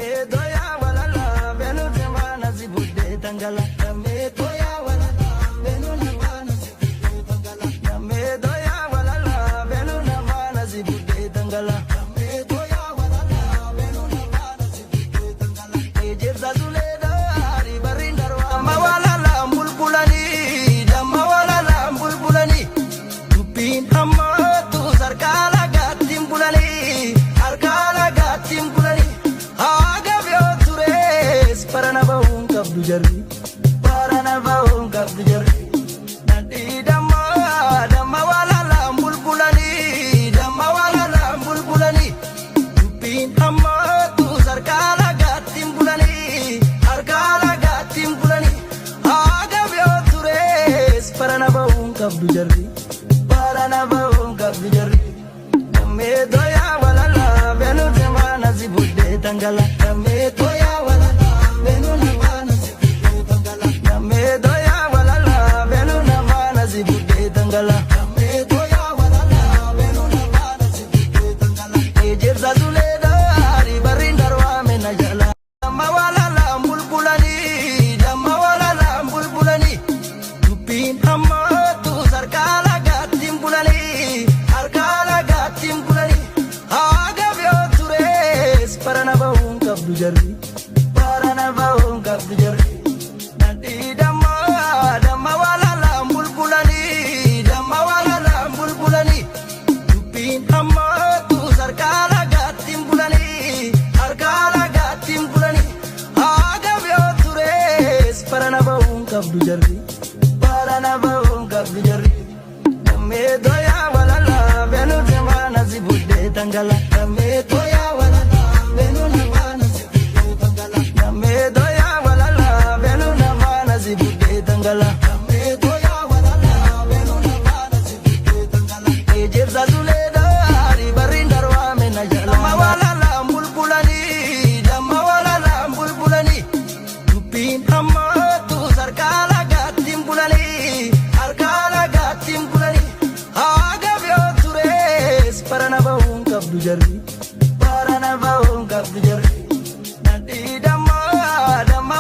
Namni doya walala benu demana zibude tangala. Namni doya walala benu namana zibude tangala. Namni doya walala benu namana zibude tangala. Namni doya walala benu namana zibude tangala. Ejirza zuleda hari barindarwa mawalala bulbulani damma walala bulbulani. Tupin amma tu sarkala gatim bulani arkala gatim bulani. Paranabahun kabdu jarri nanti damma walala bulbulani damma walala bulbulani tupin amma tu sarkala gatim bulani arkala gatim bulani agabyo tures paranabahun kabdu jarri namme doya walala benu demana zibude tangala namme doya walala benu namana zibude tangala namme doya walala benu namana zibude tangala namme doya walala benu namana zibude tangala ejirza zuleda hari barindarwa menajala damma walala bulbulani tupin amma tu sarkala gatim bulani arkala gatim bulani agabyo tures paranabahun kabdu jarri nanti damma walala bulbulani tupin amma tu sarkala gatim bulani arkala gatim bulani agabyo tures paranabahun kabdu jarri namme doya walala benu demana zibude tangala namme doya walala benu namana zibude tangala namme doya walala benu namana zibude tangala namme doya walala benu namana zibude tangala ejirza zuleda hari barindarwa menajala damma walala bulbulani tupin amma tu sarkala gatim bulani arkala gatim bulani agabyo tures paranabahun kabdu jarri nanti damma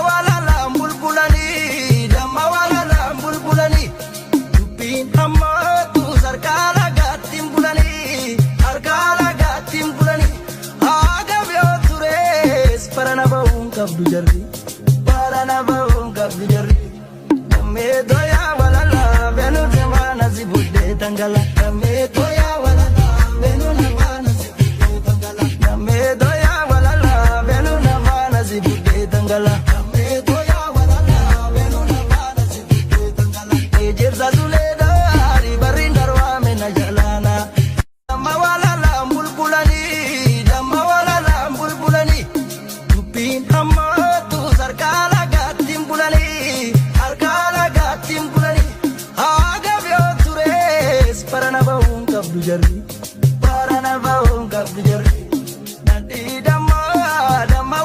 walala bulbulani tupin amma tu sarkala gatim bulani arkala gatim bulani agabyo tures paranabahun kabdu jarri namme doya walala benu demana zibude tangala namme doya walala benu namana zibude tangala namme doya walala benu namana zibude tangala namme doya walala benu namana zibude tangala ejirza zuleda hari barindarwa menajalana damma walala bulbulani tupin amma tu sarkala gatim bulani arkala gatim bulani agabyo tures paranabahun kabdu jarri nanti damma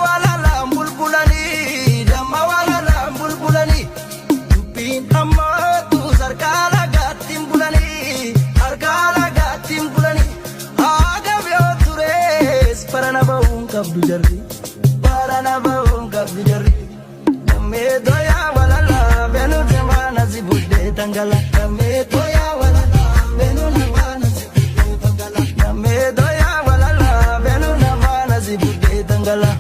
walala bulbulani tupin amma tu sarkala gatim bulani arkala gatim bulani agabyo tures paranabahun kabdu jarri namme doya walala benu demana zibude tangala namme doya walala benu namana zibude tangala namme doya walala benu namana zibude tangala